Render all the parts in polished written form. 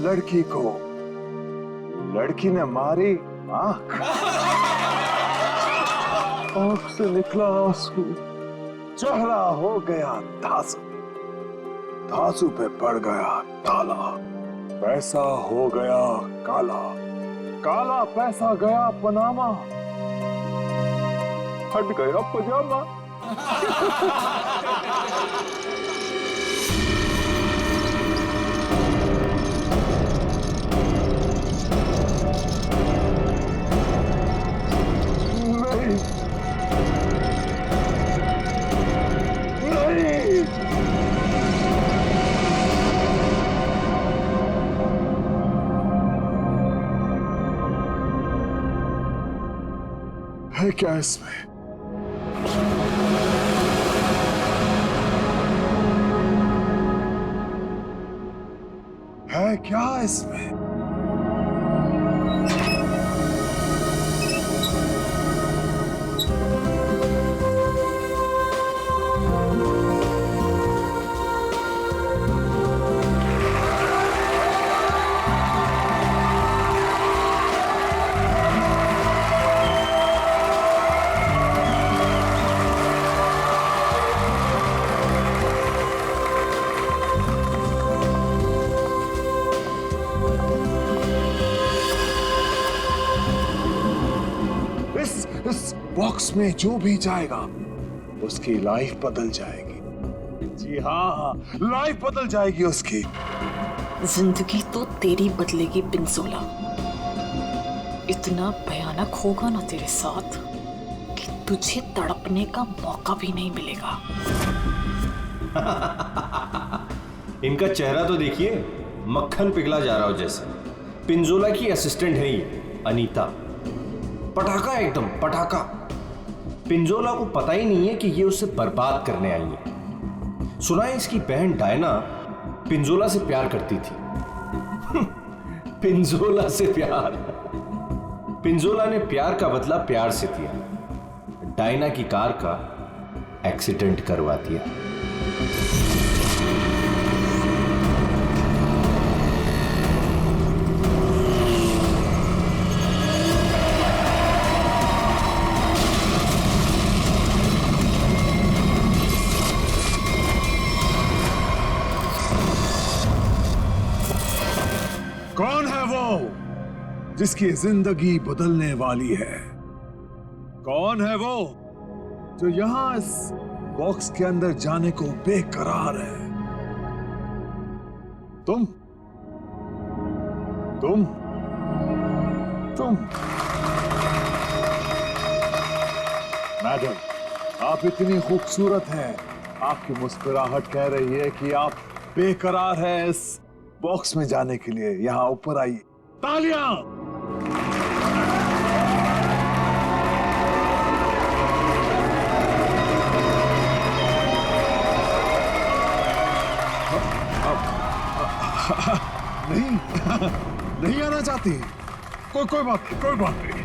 लड़की को, लड़की ने मारी आंख, आंख से निकला आंसू, चेहरा हो गया धांसू, धांसू पे पड़ गया ताला, पैसा हो गया काला, काला पैसा गया पनामा, हट गया पजामा। नहीं, नहीं, है क्या इसमें? है क्या इसमें? इस बॉक्स में जो भी जाएगा उसकी लाइफ बदल जाएगी। जी हाँ, लाइफ बदल जाएगी उसकी। जिंदगी तो तेरी बदलेगी पिंजोला। इतना भयानक होगा ना तेरे साथ कि तुझे तड़पने का मौका भी नहीं मिलेगा। इनका चेहरा तो देखिए, मक्खन पिघला जा रहा हो जैसे। पिंजोला की असिस्टेंट है ये अनीता, पटाखा एकदम पटाखा। पिंजोला को पता ही नहीं है कि ये उसे बर्बाद करने आई है। सुना है इसकी बहन डायना पिंजोला से प्यार करती थी। पिंजोला से प्यार। पिंजोला ने प्यार का बदला प्यार से दिया, डायना की कार का एक्सीडेंट करवा दिया। कौन है वो जिसकी जिंदगी बदलने वाली है? कौन है वो जो यहां इस बॉक्स के अंदर जाने को बेकरार है? तुम तुम तुम मैडम, आप इतनी खूबसूरत हैं, आपकी मुस्कुराहट कह रही है कि आप बेकरार हैं इस बॉक्स में जाने के लिए। यहां ऊपर आइए। तालियां! नहीं, नहीं आना चाहती? कोई बात नहीं।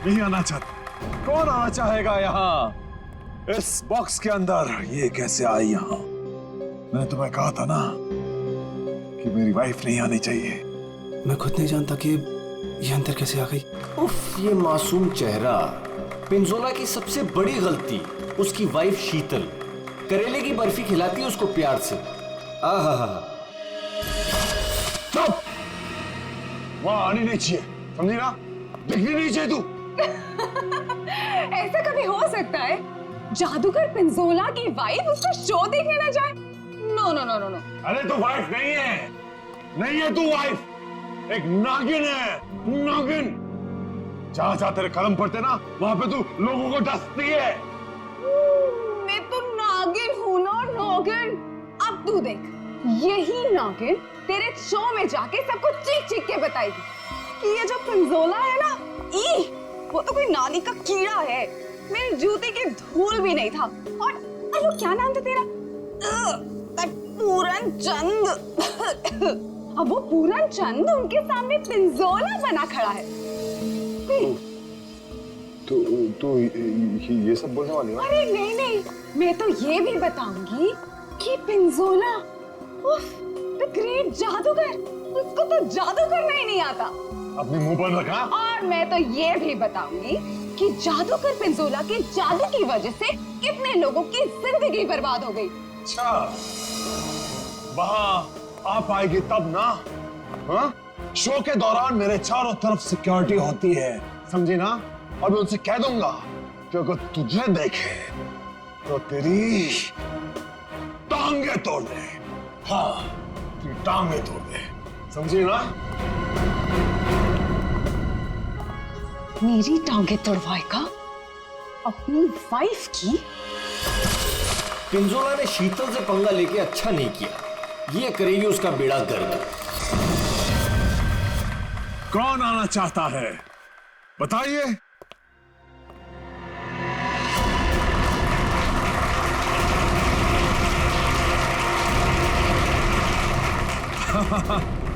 नहीं आना चाहती। कौन आना चाहेगा यहाँ इस बॉक्स के अंदर? ये कैसे आई यहाँ? मैंने तुम्हें कहा था ना कि मेरी वाइफ नहीं आनी चाहिए। मैं खुद नहीं जानता कि ये अंदर कैसे आ गई। उफ, ये मासूम चेहरा। पिंजोला की सबसे बड़ी गलती उसकी वाइफ शीतल करेले की बर्फी खिलाती है उसको प्यार से। आहा, चुप! वहां आनी नहीं चाहिए, समझी ना? दिखनी नहीं चाहिए तू। ऐसा कभी हो सकता है जादूगर पिंजोला की वाइफ उसका शो देखने ना जाए? No no no no no. अरे तू वाइफ नहीं है, नहीं है तू वाइफ, एक नागिन है, नागिन। जहां जहां तेरे कदम पड़ते ना वहां पे तू लोगों को डसती है। मैं तो नागिन हूं ना, नागिन। अब तू देख, यही नागिन तेरे शो में जाके सबको चीख चीख के बताएगी कि ये जो पिंजोला है ना, वो तो कोई नाली का कीड़ा है, मेरी जूती की धूल भी नहीं था। और वो क्या नाम था तेरा? पूरन चंद। अब वो पूरन चंद उनके सामने पिंजोला बना खड़ा है। तो ये सब बोलने वाली है? अरे नहीं, मैं तो ये भी बताऊंगी कि पिंजोला, द ग्रेट जादूगर, उसको तो जादू करना ही नहीं आता। अपने मुंह पर रखा। और मैं तो ये भी बताऊंगी कि जादूगर पिंजोला के जादू की वजह से कितने लोगों की जिंदगी बर्बाद हो गई। अच्छा, वहां आप आएगी तब ना। हाँ? शो के दौरान मेरे चारों तरफ सिक्योरिटी होती है, समझी ना? और मैं उनसे कह दूंगा कि अगर तुझे देखे तो तेरी टांगे तोड़ दे। हाँ, तेरी टांगे तोड़ दे, समझी ना? मेरी टांगे तोड़वाएगा अपनी वाइफ की? पिंजोला ने शीतल से पंगा लेके अच्छा नहीं किया, ये करेगी उसका बेड़ा गर्क। कौन आना चाहता है बताइए।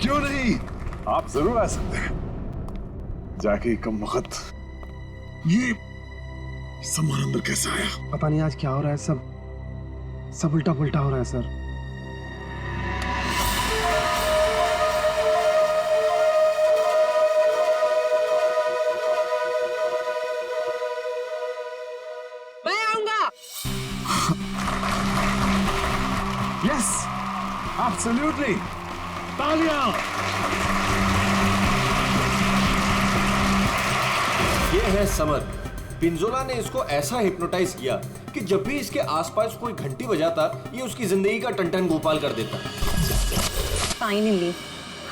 क्यों नहीं, आप जरूर आ सकते हैं। जाके कम वक्त ये सामान अंदर कैसे आया? पता नहीं आज क्या हो रहा है, सब उल्टा पुल्टा हो रहा है सर। मैं आऊंगा। यस, एब्सोल्युटली, तालियां। ये है समर। पिंजोला ने इसको ऐसा हिप्नोटाइज किया कि जब भी इसके आसपास कोई घंटी बजाता, ये उसकी जिंदगी का टन-टन गोपाल कर देता। फाइनली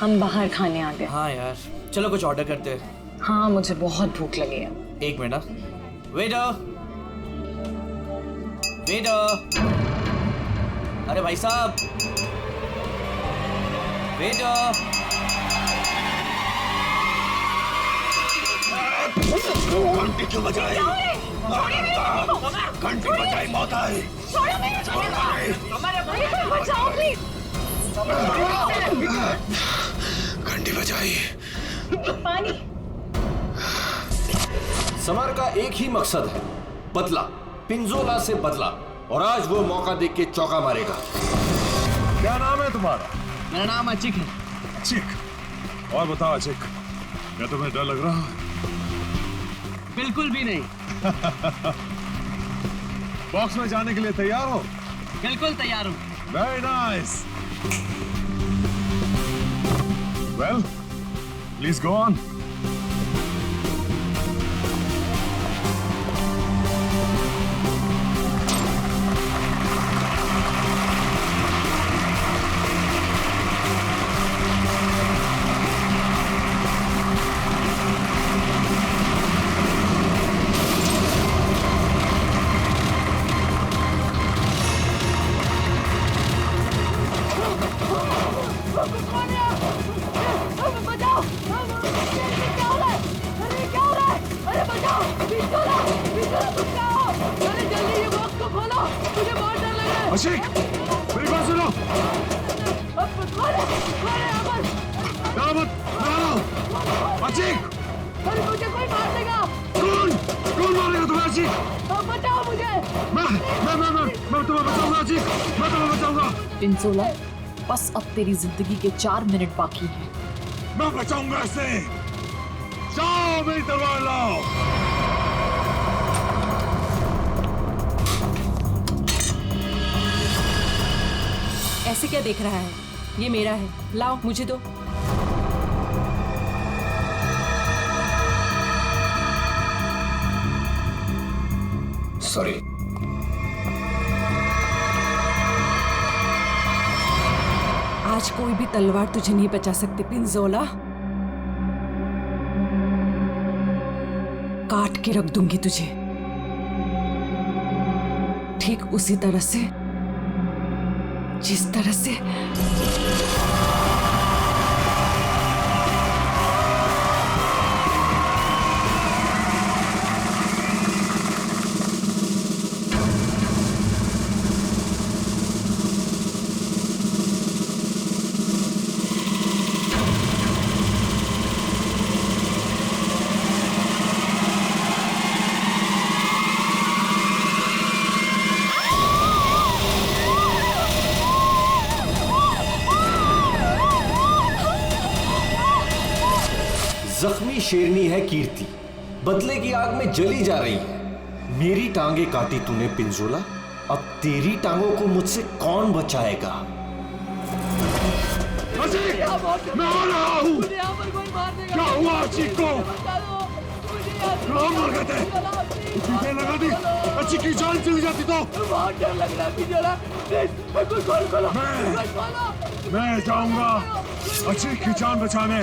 हम बाहर खाने आ गए। हाँ यार, चलो कुछ ऑर्डर करते हैं। हाँ, मुझे बहुत भूख लगी है। एक मिनट ना। वेटर, वेटर, अरे भाई साहब, वेटर। घंटी क्यों बजाई? घंटी बजाई मौत आई। बचाओ प्लीज। घंटी बजाई। पानी। समर का एक ही मकसद है, बदला, पिंजोला से बदला। और आज वो मौका देख के चौका मारेगा। क्या नाम है तुम्हारा? मेरा नाम अचिक है। अचिक। और बताओ अचिक, क्या तुम्हें डर लग रहा है? बिल्कुल भी नहीं। बॉक्स में जाने के लिए तैयार हो? बिल्कुल तैयार हूँ। Very nice. Well, please go on. Ashiq, मेरी बात सुनो। डरो मत, अशिक। अरे मुझे कोई मार देगा। कौन मारेगा तुम्हें अशिक? बचाओ मुझे। मैं तुम्हें बचाऊंगा अशिक, मैं तुम्हें बचाऊंगा। पिंजोला, बस अब तेरी जिंदगी के 4 मिनट बाकी हैं। मैं बचाऊंगा इसे। जाओ, मेरी तलवार लाओ। ऐसे क्या देख रहा है? ये मेरा है, लाओ मुझे दो। सॉरी। आज कोई भी तलवार तुझे नहीं बचा सकती पिंजोला। काट के रख दूंगी तुझे, ठीक उसी तरह से जिस तरह से शेरनी है कीर्ति, बदले की आग में जली जा रही है। मेरी टांगे काटी तूने पिंजोला, अब तेरी टांगों को मुझसे कौन बचाएगा? अजीत, मैं आ रहा हूँ। क्या हुआ अजीत को? कहाँ मर गए थे? टीके लगा दी, अच्छी की जान चली जाती तो। बहुत डर लग रहा है पिंजोला, कोई खोलो। मैं जाऊंगा अच्छी की जान बचाने।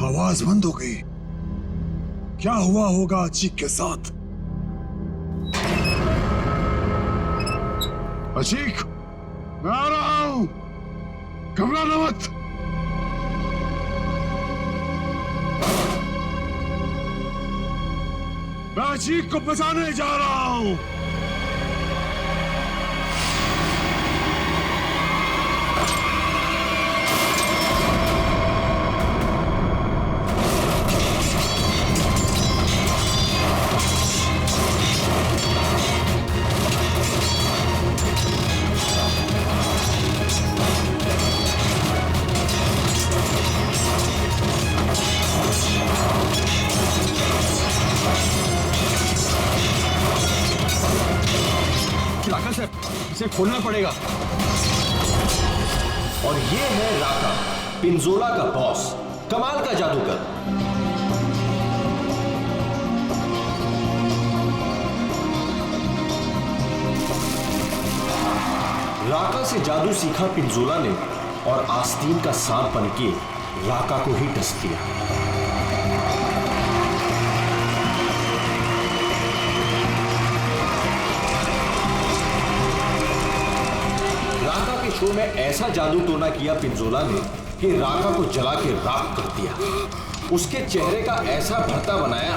आवाज बंद हो गई। क्या हुआ होगा अचीक के साथ? अचीक, मैं आ रहा हूं, घबराना मत। मैं अचीक को बचाने जा रहा हूं। राका सर, इसे खोलना पड़ेगा। और ये है राका, पिंजोला का बॉस, कमाल का जादूगर। राका से जादू सीखा पिंजोला ने और आस्तीन का सांप बनके राका को ही डस दिया। राका के शो में ऐसा जादू टोना किया पिंजोला ने कि राका को जला के राख कर दिया। उसके चेहरे का ऐसा भरता बनाया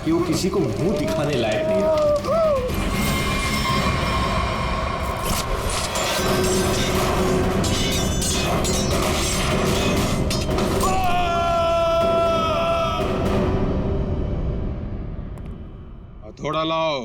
कि वो किसी को मुंह दिखाने लायक नहीं रहा। थोड़ा लाओ।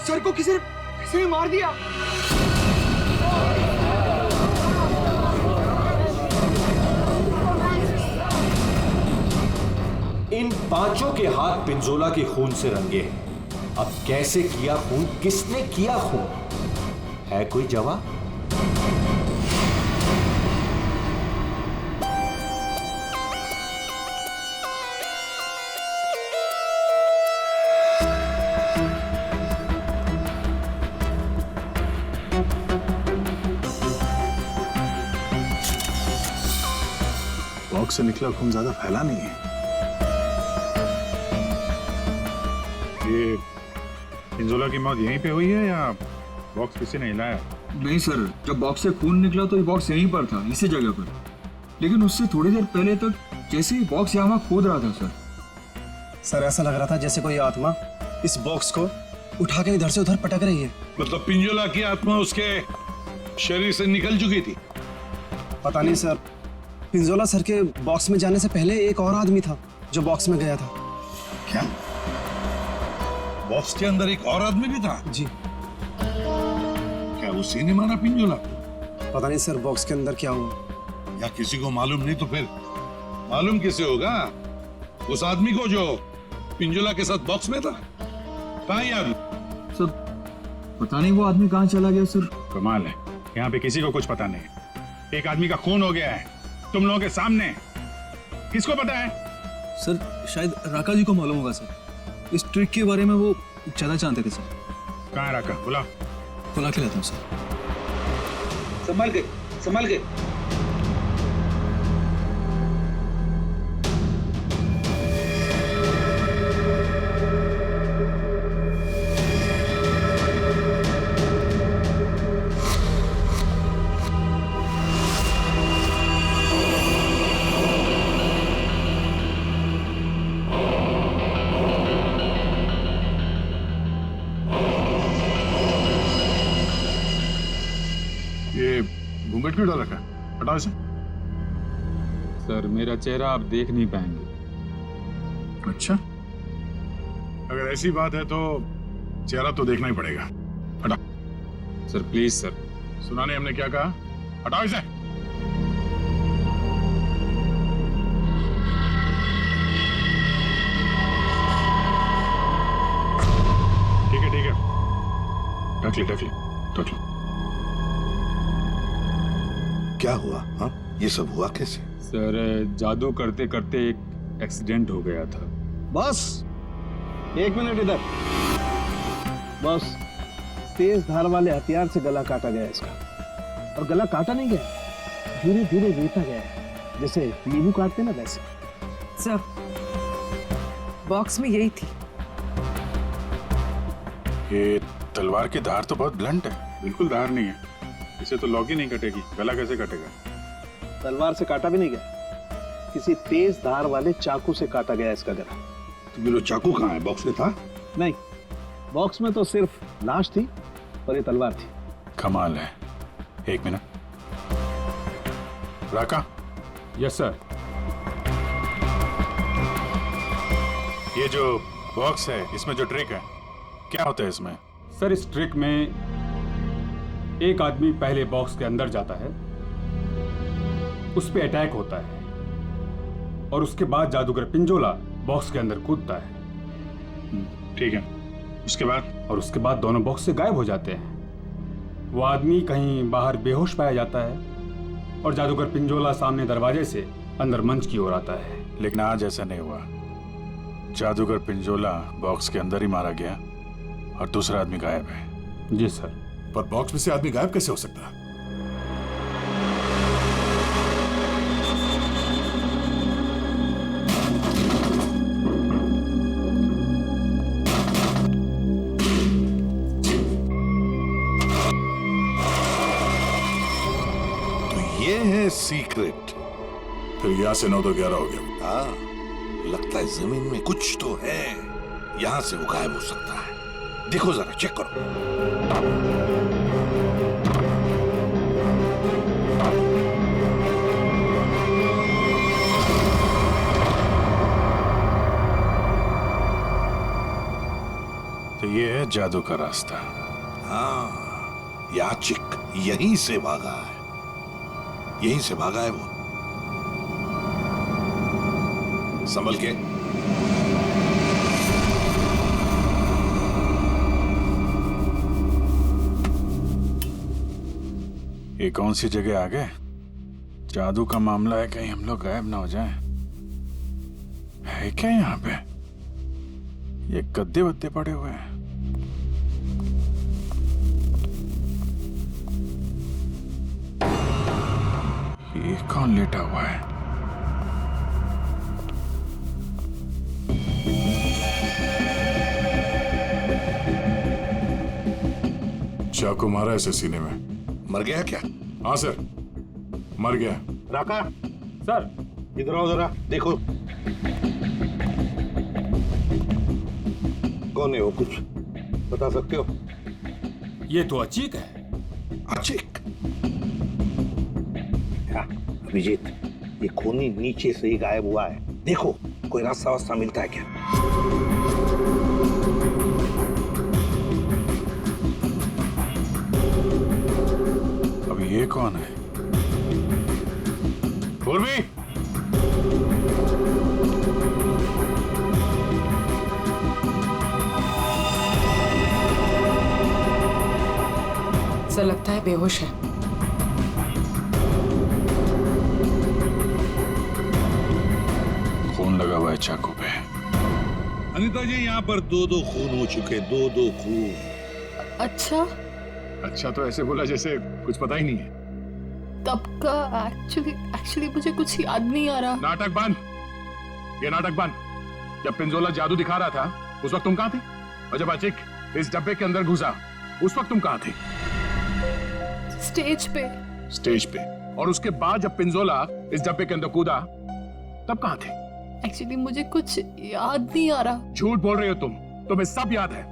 सर को किसी ने मार दिया। इन पांचों के हाथ पिंजोला के खून से रंगे हैं। अब कैसे किया खून, किसने किया खून, है कोई जवाब? बॉक्स से निकला खून ज्यादा फैला नहीं है। ये पिंजोला की मौत यहीं पे हुई है या बॉक्स किसी ने हिलाया? नहीं सर, जब बॉक्स से खून निकला तो ये बॉक्स यहीं पर था, इसी जगह पर। लेकिन उससे थोड़ी देर पहले तक जैसे ही बॉक्स यहाँ खोद रहा था सर ऐसा लग रहा था जैसे कोई आत्मा इस बॉक्स को उठा के इधर से उधर पटक रही है। मतलब पिंजोला की आत्मा उसके शरीर से निकल चुकी थी? पता नहीं सर, पिंजोला सर के बॉक्स में जाने से पहले एक और आदमी था जो बॉक्स में गया था। क्या बॉक्स के अंदर एक और आदमी भी था? जी। क्या उसी ने मारा पिंजोला? पता नहीं सर बॉक्स के अंदर क्या हुआ। या किसी को मालूम नहीं तो फिर मालूम किसे होगा? उस आदमी को जो पिंजोला के साथ बॉक्स में था। कहाँ ये आदमी? सर पता नहीं वो आदमी कहाँ चला गया सर। कमाल है, यहाँ पे किसी को कुछ पता नहीं। एक आदमी का खून हो गया है तुम लोगों के सामने, किसको पता है? सर शायद राका जी को मालूम होगा सर, इस ट्रिक के बारे में वो ज्यादा जानते थे सर। कहाँ है राका? बुला के लेता हूँ सर। संभाल के। घूंघट क्यों डाल रखा है? हटाओ इसे। सर मेरा चेहरा आप देख नहीं पाएंगे। अच्छा, अगर ऐसी बात है तो चेहरा तो देखना ही पड़ेगा। हटा। Sir please sir. सुना नहीं हमने क्या कहा? हटाओ इसे। ठीक है ढक ले। क्या हुआ? हाँ, ये सब हुआ कैसे? सर जादू करते करते एक एक्सीडेंट हो गया था। बॉस, 1 मिनट इधर। बॉस, तेज धार वाले हथियार से गला काटा गया इसका। और गला काटा नहीं गया, धीरे धीरे रेता गया है, जैसे नींबू काटते ना वैसे। सर, बॉक्स में यही थी। ये तलवार की धार तो बहुत ब्लंट है। बिल्कुल धार नहीं है, इसे तो लॉक ही नहीं कटेगी। गला कैसे कटेगा? तलवार से काटा भी नहीं गया, किसी तेज धार वाले चाकू से काटा गया इसका गला। तो ये लो चाकू कहाँ है? बॉक्स में था? नहीं, बॉक्स में तो सिर्फ लाश थी और ये तलवार थी। कमाल है। 1 मिनट। राका, यस सर। ये जो बॉक्स है, इसमें जो ट्रिक है, क्या होता है इसमें? सर इस ट्रिक में एक आदमी पहले बॉक्स के अंदर जाता है, उस पे अटैक होता है और उसके बाद जादूगर पिंजोला बॉक्स के अंदर कूदता है। ठीक है, उसके बाद? और उसके बाद दोनों बॉक्स से गायब हो जाते हैं। वो आदमी कहीं बाहर बेहोश पाया जाता है और जादूगर पिंजोला सामने दरवाजे से अंदर मंच की ओर आता है। लेकिन आज ऐसा नहीं हुआ। जादूगर पिंजोला बॉक्स के अंदर ही मारा गया और दूसरा आदमी गायब है। जी सर। पर बॉक्स में से आदमी गायब कैसे हो सकता है? तो ये है सीक्रेट। फिर यहाँ से 9 तो 11 हो गया। हाँ, लगता है जमीन में कुछ तो है, यहाँ से वो गायब हो सकता है। देखो जरा, चेक करो। तो ये है जादू का रास्ता। हाँ, याचिक यहीं से भागा है, यहीं से भागा है वो। संभल के। ये कौन सी जगह आ गए? जादू का मामला है, कहीं हम लोग गायब ना हो जाएं। है क्या यहाँ पे? ये गद्दे वद्दे पड़े हुए हैं। ये कौन लेटा हुआ है? चाकू मारा ऐसे सीने में। मर गया क्या? हाँ सर, मर गया। राका, सर इधर आओ जरा, देखो कौन है वो, कुछ बता सकते हो? ये तो अचीक है। अचीक? क्या अभिजीत, ये खूनी नीचे से ही गायब हुआ है। देखो कोई रास्ता वास्ता मिलता है क्या? अब ये कौन है? पूर्वी, सर लगता है बेहोश है। खून लगा हुआ है चाकू पे। अनिता जी, यहाँ पर 2-2 खून हो चुके, 2-2 खून। अच्छा, अच्छा तो ऐसे बोला जैसे कुछ पता ही नहीं है। तब का एक्चुअली मुझे कुछ याद नहीं आ रहा। नाटक बंद, ये नाटक बंद। जब पिंजोला जादू दिखा रहा था उस वक्त तुम कहाँ थे? और जब अचिक इस डब्बे के अंदर घुसा उस वक्त तुम कहाँ थे? स्टेज पे। स्टेज पे। और उसके बाद जब पिंजोला इस डब्बे के अंदर कूदा तब कहाँ थे? एक्चुअली मुझे कुछ याद नहीं आ रहा। झूठ बोल रहे हो तुम, तुम्हें सब याद है।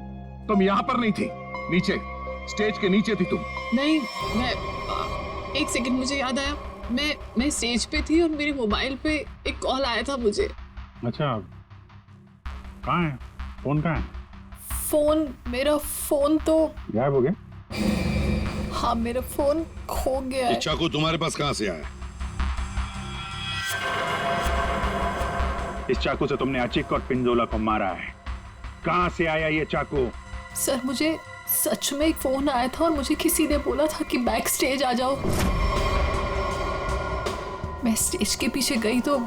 तुम यहाँ पर नहीं थी, नीचे स्टेज के नीचे थी तुम। नहीं, मैं एक सेकंड, मुझे याद आया, मैं स्टेज पे थी और मेरे मोबाइल पे एक कॉल आया था मुझे। अच्छा, कहाँ है फोन? कहाँ है मेरा फोन तो गायब हो गया? हाँ, मेरा फोन खो गया ये है। चाकू तुम्हारे पास कहाँ से आया? इस चाकू से तुमने अचिक और पिंजोला को मारा है। कहाँ से आया ये चाकू? सर, मुझे सच में एक फोन आया था और मुझे किसी ने बोला था कि बैक स्टेज आ जाओ। मैं स्टेज के पीछे गई तो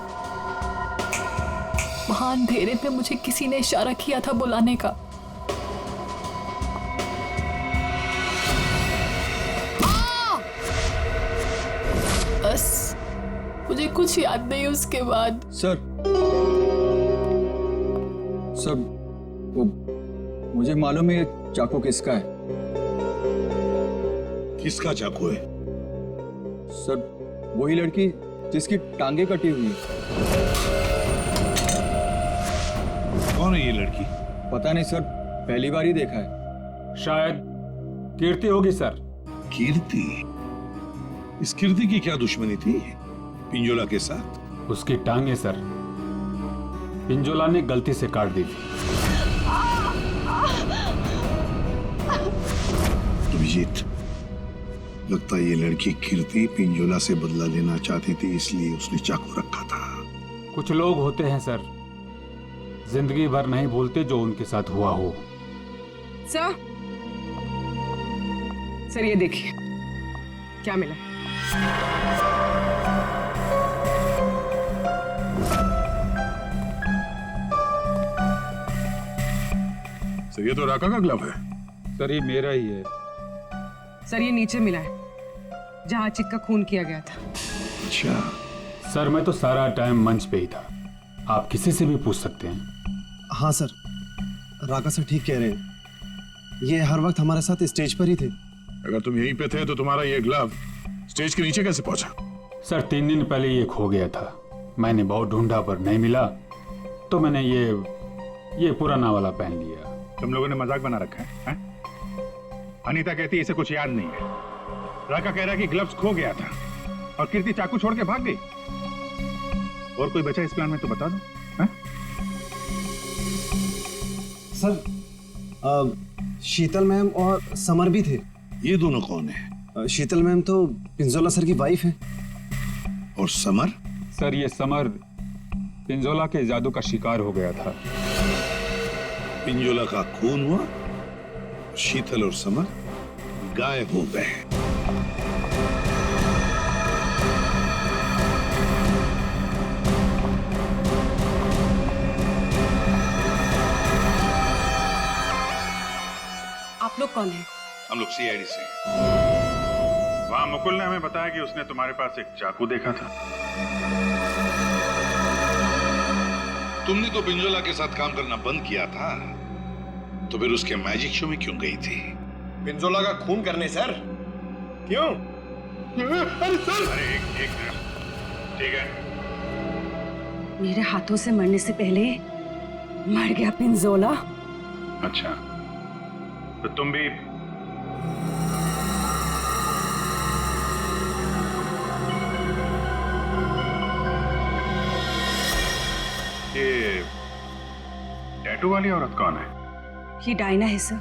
वहां अंधेरे में मुझे किसी ने इशारा किया था बुलाने का। बस मुझे कुछ याद नहीं उसके बाद। सर वो मुझे मालूम है ये चाकू किसका है। किसका चाकू है? सर वही लड़की जिसकी टांगे कटी हुई है। कौन है ये लड़की? पता नहीं सर, पहली बार ही देखा है। शायद कीर्ति होगी सर। कीर्ति? इस कीर्ति की क्या दुश्मनी थी पिंजोला के साथ? उसकी टांगे सर पिंजोला ने गलती से काट दी थी। अभिजीत, लगता है ये लड़की कीर्ति पिंजोला से बदला लेना चाहती थी, इसलिए उसने चाकू रखा था। कुछ लोग होते हैं सर, जिंदगी भर नहीं भूलते जो उनके साथ हुआ हो। सर ये देखिए क्या मिला। सर ये तो राका का ग्लव है। सर ये मेरा ही है। सर ये नीचे मिला है जहां चिक का खून किया गया था। अच्छा, सर मैं तो सारा टाइम मंच पे ही था, आप किसी से भी पूछ सकते हैं। हाँ सर, राका सर ठीक कह रहे हैं, ये हर वक्त हमारे साथ स्टेज पर ही थे। अगर तुम यहीं पे थे तो तुम्हारा ये ग्लव स्टेज के नीचे कैसे पहुंचा? सर 3 दिन पहले ये खो गया था, मैंने बहुत ढूंढा पर नहीं मिला, तो मैंने ये पुराना वाला पहन लिया। तुम लोगों ने मजाक बना रखा है? अनीता कहती है इसे कुछ याद नहीं है, राका कह रहा है कि ग्लव्स खो गया था और कीर्ति चाकू छोड़ के भाग गई। और कोई बचा इस प्लान में तो बता दो। सर शीतल मैम और समर भी थे। ये दोनों कौन है? शीतल मैम तो पिंजोला सर की वाइफ है। और समर? सर ये समर पिंजोला के जादू का शिकार हो गया था। पिंजोला का खून हुआ, शीतल और समर गायब हो गए। आप लोग कौन हैं? हम लोग सीआईडी से। वहां मुकुल ने हमें बताया कि उसने तुम्हारे पास एक चाकू देखा था। तुमने तो पिंजोला के साथ काम करना बंद किया था, तो फिर उसके मैजिक शो में क्यों गई थी? पिंजोला का खून करने सर। क्यों? अरे सर! अरे एक मिनट, ठीक है। मेरे हाथों से मरने से पहले मर गया पिंजोला। अच्छा, तो तुम भी ये टैटू वाली औरत कौन है? ये डायना है सर।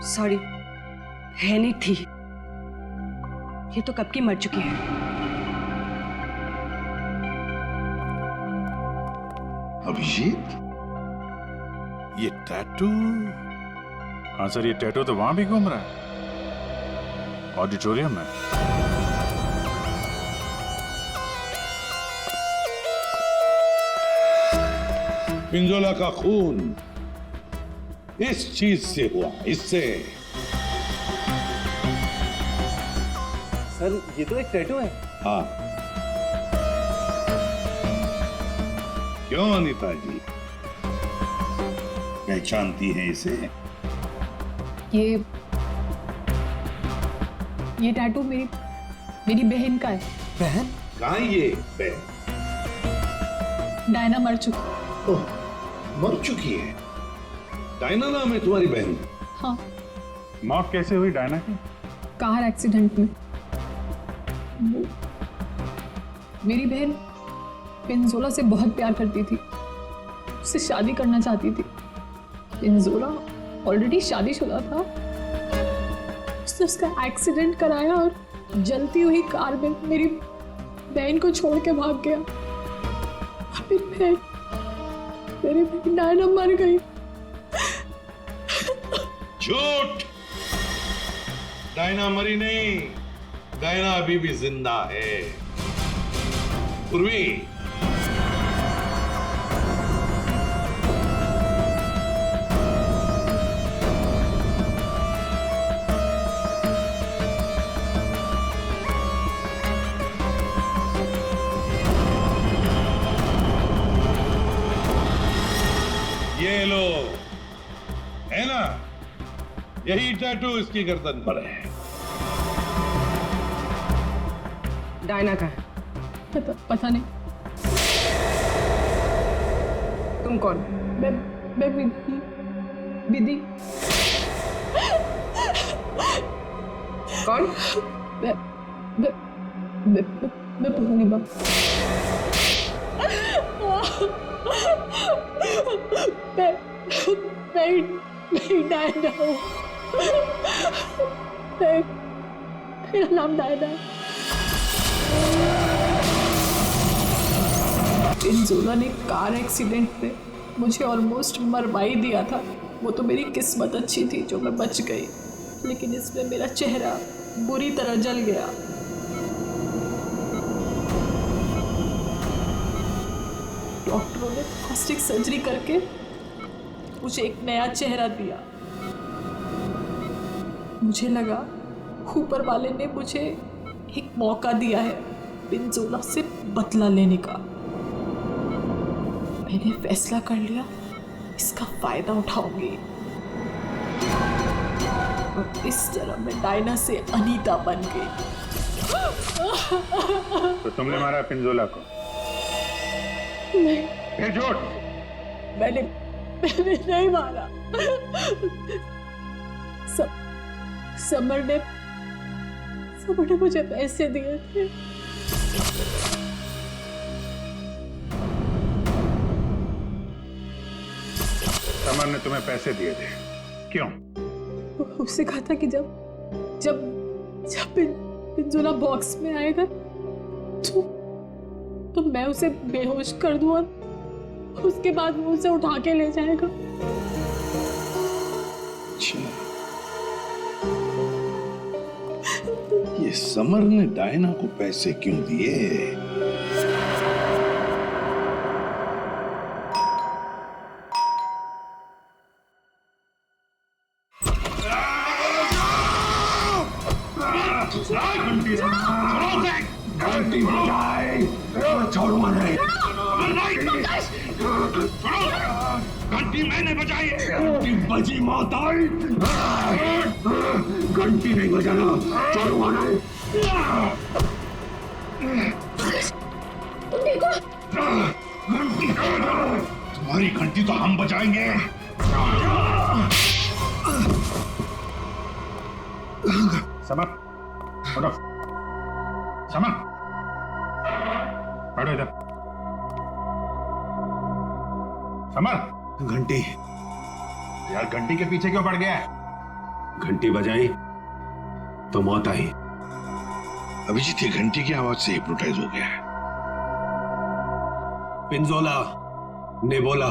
सॉरी, है नहीं थी, ये तो कब की मर चुकी है। अभिजीत, ये टैटू? हाँ सर, ये टैटू तो वहां भी घूम रहा है, ऑडिटोरियम में। पिंजोला का खून इस चीज से हुआ, इससे। सर ये तो एक टैटू है। हाँ, क्यों अनीता जी, पहचानती हैं इसे? ये टैटू मेरी बहन का है। बहन? कहाँ ये बहन? डायना मर चुकी। ओह, मर चुकी है? डायना नाम है तुम्हारी बहन? हाँ। मौत कैसे हुई डायना की? कार एक्सीडेंट में। मेरी बहन पिंजोला से बहुत प्यार करती थी, उससे शादी करना चाहती थी। पिंजोला ऑलरेडी शादीशुदा था। उसने उसका एक्सीडेंट कराया और जलती हुई कार में मेरी बहन को छोड़ के भाग गया। मेरी बहन डायना मर गई। झूठ! डायना मरी नहीं, डायना अभी भी जिंदा है। पूर्वी, ये लो, है ना? यही टैटू इसकी गर्दन पर है। डायना का है? पता नहीं। तुम कौन? मैं विधि। कौन? मैं पूर्णिमा। मैं डायना हूँ। मेरा नाम डायना है। पिंजोला ने कार एक्सीडेंट में मुझे ऑलमोस्ट मरवा ही दिया था। वो तो मेरी किस्मत अच्छी थी जो मैं बच गई, लेकिन इसमें मेरा चेहरा बुरी तरह जल गया। डॉक्टरों ने प्लास्टिक सर्जरी करके मुझे एक नया चेहरा दिया। मुझे लगा ऊपर वाले ने मुझे एक मौका दिया है पिंजोला से बदला लेने का। मैंने फैसला कर लिया, इसका फायदा उठाऊंगी और इस तरह मैं डायना से अनीता बन गई। तो तुमने मारा पिंजोला को? नहीं। फिर झूठ? मैंने नहीं मारा। समर ने मुझे पैसे दिए थे। समर ने तुम्हें पैसे दिए थे? क्यों? उससे कहा था कि जब पिंजोला बॉक्स में आएगा तो मैं उसे बेहोश कर दूं और उसके बाद वो उसे उठा के ले जाएगा। ये समर ने डायना को पैसे क्यों दिए? घंटी बजाए, छोड़ो नहीं। घंटी मैंने बजाई। घंटी बजी मौत आई। घंटी नहीं बजाना, छोड़ो नहीं। घंटी तुम्हारी घंटी तो हम बजाएंगे। समर, उठो। समर, बैठो इधर। समर, घंटी यार घंटी के पीछे क्यों पड़ गया है? घंटी बजाई तो मौत आई। अभिजीत ये घंटी की आवाज से हिप्नोटाइज हो गया है। पिंजोला ने बोला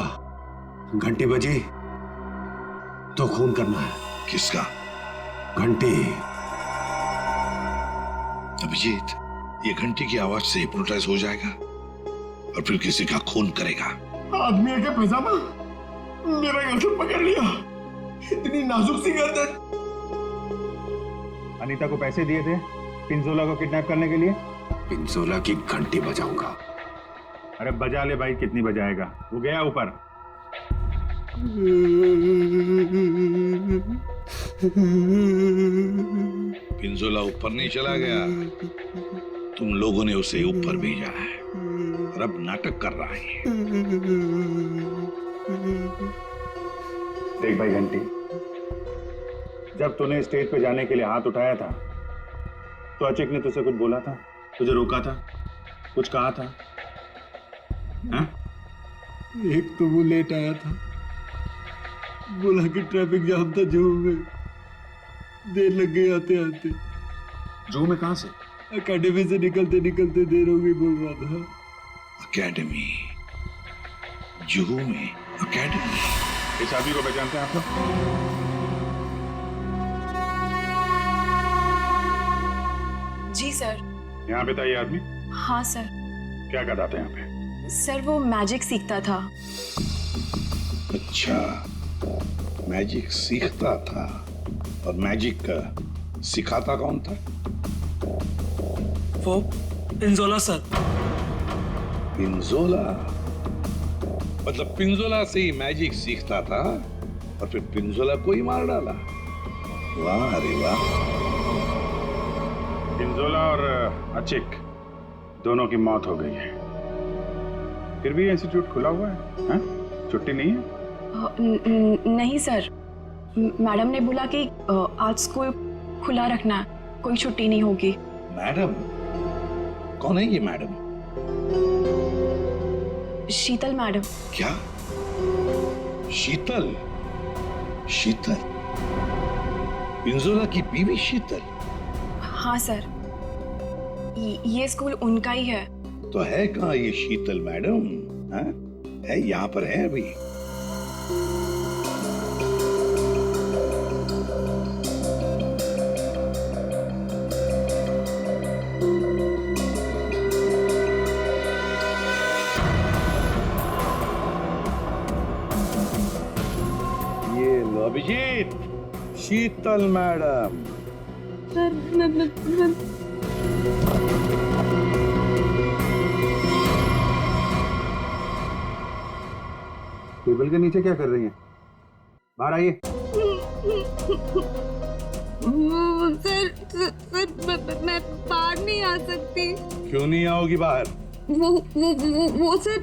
घंटी बजी तो खून करना है। किसका? घंटी। अभिजीत ये घंटी की आवाज से हिप्नोटाइज हो जाएगा और फिर किसी का खून करेगा। आदमी के पैजामा मेरा गर्दन पकड़ लिया। इतनी नाजुक सी गर्दन। अनीता को पैसे दिए थे पिंजोला को किडनैप करने के लिए? पिंजोला की घंटी बजाऊंगा। अरे बजा ले भाई, कितनी बजाएगा? वो गया ऊपर। पिंजोला ऊपर नहीं चला गया, तुम लोगों ने उसे ऊपर भेजा है और अब नाटक कर रहा है। देख भाई घंटी, जब तूने स्टेज पे जाने के लिए हाथ उठाया था तो अचिक ने तुझसे कुछ बोला था? तुझे रोका था, कुछ कहा था? हाँ? एक तो वो लेट आया था, बोला कि ट्रैफिक जाम था जू में, देर लग गई आते आते। जू में कहां से? एकेडमी से निकलते निकलते देर हो गई बोल रहा था। एकेडमी, जुहू में एकेडमी। इस आदमी को पहचानते हैं आप लोग? जी सर। यहाँ पे था ये आदमी? हाँ सर। क्या करता था यहाँ पे? सर वो मैजिक सीखता था। अच्छा, मैजिक सीखता था। और मैजिक का सिखाता कौन था? वो पिंजोला सर। पिंजोला? मतलब पिंजोला से ही मैजिक सीखता था और फिर पिंजोला को ही मार डाला। वाह अरे वाह। पिंजोला और अचिक दोनों की मौत हो गई है, फिर भी इंस्टीट्यूट खुला हुआ है, हाँ? छुट्टी नहीं है? नहीं सर, मैडम ने बोला कि आज स्कूल खुला रखना है, कोई छुट्टी नहीं होगी। मैडम? कौन है ये मैडम? शीतल मैडम। क्या? शीतल? शीतल? पिंजोला की बीवी शीतल? हाँ सर, ये स्कूल उनका ही है। तो है कहाँ ये शीतल मैडम? हाँ? है यहाँ पर है अभी? ये लो अभिजीत, शीतल मैडम। टेबल के नीचे क्या कर रही हैं? बाहर आइए। सर मैं बाहर नहीं आ सकती। क्यों नहीं आओगी बाहर? वो सर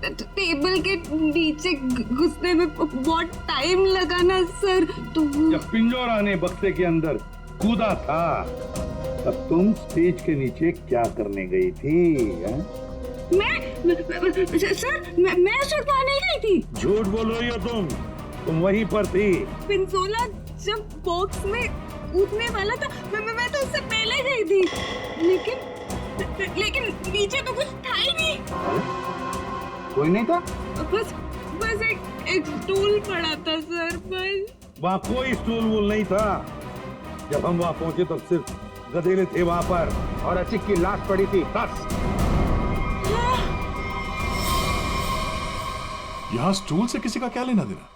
टेबल के नीचे घुसने में बहुत टाइम लगा ना सर, तो जब पिंजोरा ने बक्से के अंदर कूदा था तब तुम स्टेज के नीचे क्या करने गई थी? सर मैं छुड़वा नहीं गई थी। झूठ बोलो ये तुम वहीं पर थी। पिंजोला जब बॉक्स में कूदने वाला था मैं तो उससे पहले गई थी, लेकिन नीचे तो कुछ था ही नहीं। कोई नहीं था? बस एक स्टूल पड़ा था सर, बस। वहाँ कोई स्टूल वूल नहीं था। जब हम वहाँ पहुंचे तब सिर्फ गधेले थे वहाँ पर और अचिक की लाश पड़ी थी, बस। यहाँ स्टूल से किसी का क्या लेना देना?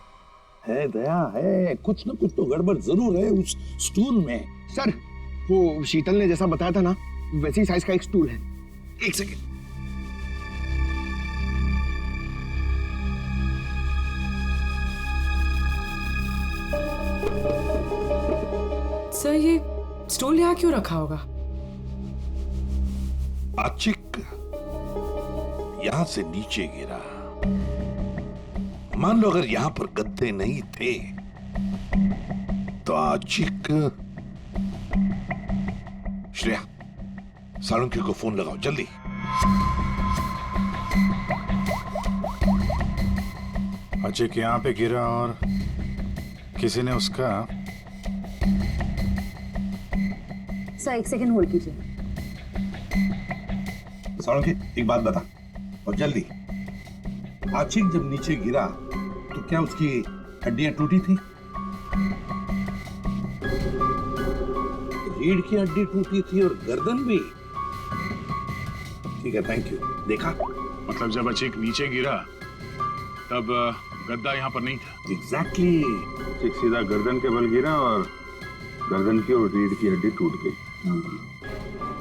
है दया है, कुछ न कुछ तो गड़बड़ जरूर है उस स्टूल में। सर वो शीतल ने जैसा बताया था ना, वैसी साइज का एक स्टूल है। एक सेकेंड। सर ये स्टूल यहाँ क्यों रखा होगा? अचिक यहां से नीचे गिरा। मान लो अगर यहां पर गद्दे नहीं थे तो अचिक। श्रेया, सालुंकी को फोन लगाओ जल्दी। अचिक यहाँ पे गिरा और किसी ने उसका। सर एक सेकंड होल्ड कीजिए। सालुंकी एक बात बता और जल्दी। आचिक जब नीचे गिरा तो क्या उसकी हड्डियां टूटी थी? रीढ़ की हड्डी टूटी थी और गर्दन भी। ठीक है, थैंक यू। देखा? मतलब जब अचिक नीचे गिरा तब गद्दा यहाँ पर नहीं था। एग्जैक्टली। अचिक सीधा गर्दन के बल गिरा और गर्दन की और रीढ़ की हड्डी टूट गई।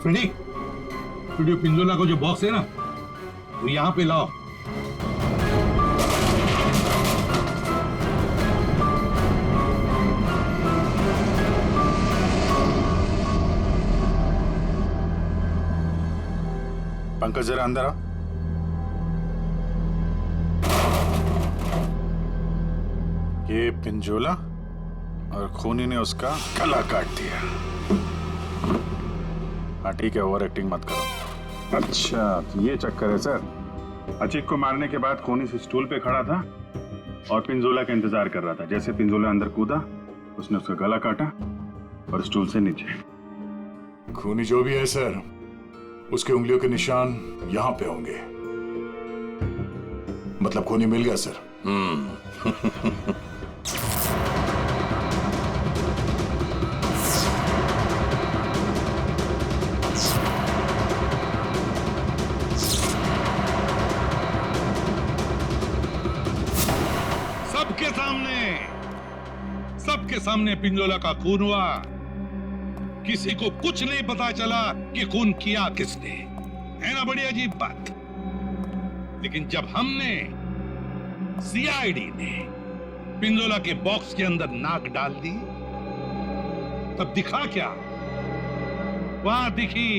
फ्रेडी, पिंजोला को जो बॉक्स है ना वो यहाँ पे लाओ। पंकज जरा अंदर आओ। ये पिंजोला और खूनी ने उसका गला काट दिया। हाँ ठीक है, ओवर एक्टिंग मत करो। अच्छा तो ये चक्कर है सर। अचिक को मारने के बाद खूनी से स्टूल पे खड़ा था और पिंजोला का इंतजार कर रहा था। जैसे पिंजोला अंदर कूदा, उसने उसका गला काटा और स्टूल से नीचे। खूनी जो भी है सर, उसके उंगलियों के निशान यहां पे होंगे। मतलब खूनी मिल गया सर। सबके सामने पिंजोला का खून हुआ। किसी को कुछ नहीं पता चला कि खून किया किसने। है ना बड़ी अजीब बात। लेकिन जब हमने, सीआईडी ने पिंजोला के बॉक्स के अंदर नाक डाल दी, तब दिखा क्या? वहां दिखी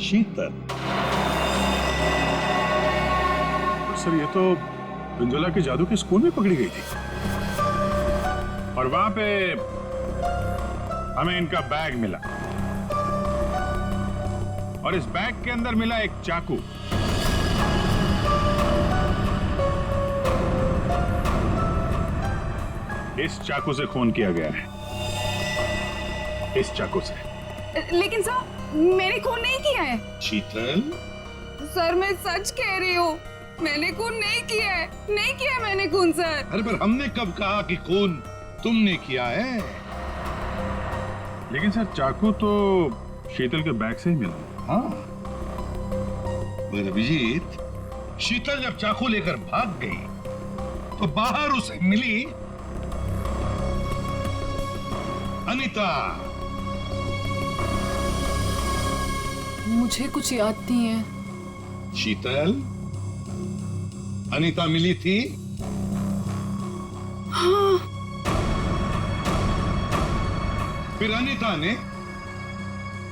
शीतल। सर ये तो पिंजोला के जादू के स्कूल में पकड़ी गई थी और वहां पे हमें इनका बैग मिला और इस बैग के अंदर मिला एक चाकू। इस चाकू से खून किया गया है, इस चाकू से। लेकिन सर मैंने खून नहीं किया है। शीतल, सर मैं सच कह रही हूँ, मैंने खून नहीं किया है, नहीं किया है मैंने खून सर। अरे पर हमने कब कहा कि खून तुमने किया है? लेकिन सर चाकू तो शीतल के बैग से ही मिला। हाँ पर अभिजीत, शीतल जब चाकू लेकर भाग गई तो बाहर उसे मिली अनीता। मुझे कुछ याद नहीं है। शीतल, अनीता मिली थी? हाँ। फिर अनीता ने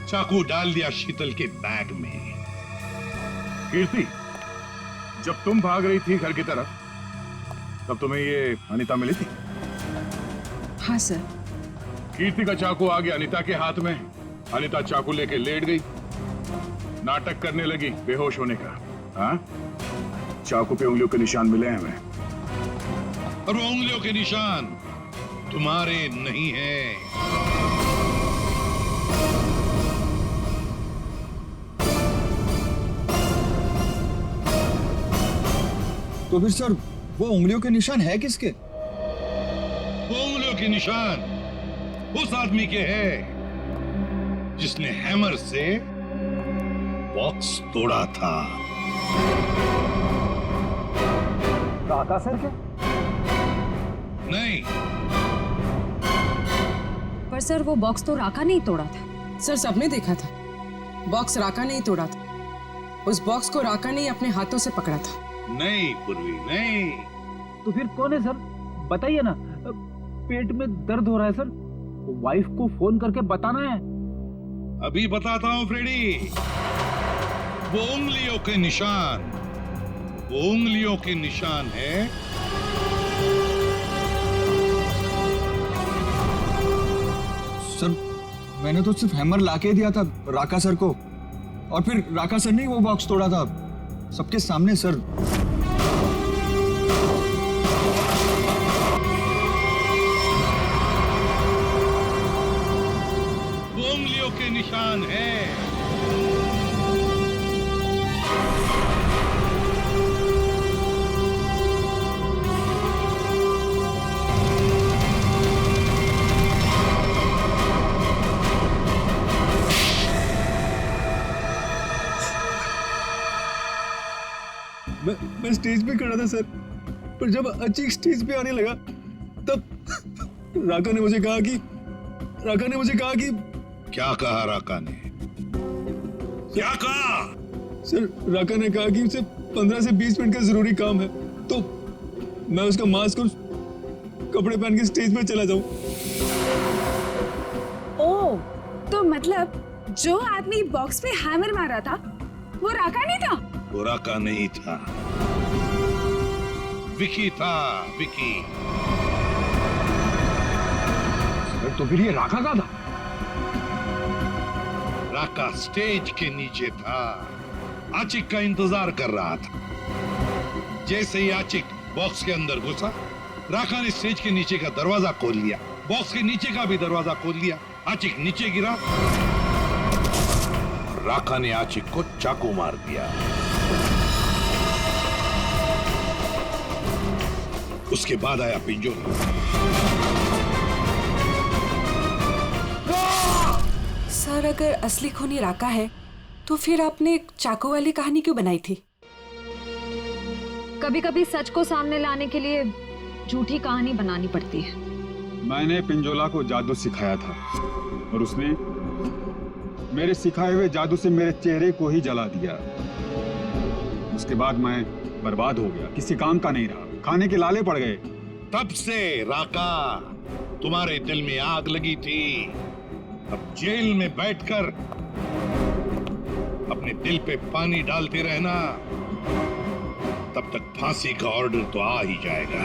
चाकू डाल दिया शीतल के बैग में। कीर्ति, जब तुम भाग रही थी घर की तरफ, तब तुम्हें ये अनीता मिली थी? हाँ सर। कीर्ति का चाकू आ गया अनीता के हाथ में। अनीता चाकू लेके लेट गई, नाटक करने लगी बेहोश होने का। हाँ, चाकू पे उंगलियों के निशान मिले हैं हमें। और वो उंगलियों के निशान तुम्हारे नहीं है। तो फिर सर वो उंगलियों के निशान है किसके? वो उंगलियों के निशान उस आदमी के हैं जिसने हैमर से बॉक्स तोड़ा था। राका सर क्या? नहीं। पर सर वो बॉक्स तो राका नहीं तोड़ा था। सर सबने देखा था, बॉक्स राका नहीं तोड़ा था। उस बॉक्स को राका ने अपने हाथों से पकड़ा था। नहीं पूर्वी, नहीं। तो फिर कौन है सर? बताइए ना। पेट में दर्द हो रहा है सर, वाइफ को फोन करके बताना है। अभी बताता हूं फ्रेडी। वो उंगलियों के निशान, वो उंगलियों के निशान है सर। मैंने तो सिर्फ हैमर लाके दिया था राका सर को, और फिर राका सर ने वो बॉक्स तोड़ा था सबके सामने सर। वो उंगलियों के निशान है। मैं स्टेज पे खड़ा था सर, पर जब अचीक स्टेज पे आने लगा तब राका ने मुझे कहा कि क्या कहा राका ने? क्या कहा? सर राका ने कहा कि उसे 15 से 20 मिनट का जरूरी काम है, तो मैं उसका मास्क और कपड़े पहन के स्टेज पे चला जाऊं। ओह, तो मतलब जो आदमी बॉक्स पे हैमर मारा था वो राका नहीं था? वो राका नहीं था, विकी था, विकी। तो फिर ये राका का था? राका स्टेज के नीचे था, आचिक का इंतजार कर रहा था। जैसे ही आचिक बॉक्स के अंदर घुसा, राका ने स्टेज के नीचे का दरवाजा खोल लिया, बॉक्स के नीचे का भी दरवाजा खोल लिया। आचिक नीचे गिरा, राका ने आचिक को चाकू मार दिया। उसके बाद आया पिंजोला। सर, अगर असली खूनी राका है तो फिर आपने एक चाकू वाली कहानी क्यों बनाई थी? कभी कभी सच को सामने लाने के लिए झूठी कहानी बनानी पड़ती है। मैंने पिंजोला को जादू सिखाया था और उसने मेरे सिखाए हुए जादू से मेरे चेहरे को ही जला दिया। उसके बाद मैं बर्बाद हो गया, किसी काम का नहीं रहा, खाने के लाले पड़ गए। तब से राका तुम्हारे दिल में आग लगी थी। अब जेल में बैठकर अपने दिल पे पानी डालते रहना, तब तक फांसी का ऑर्डर तो आ ही जाएगा।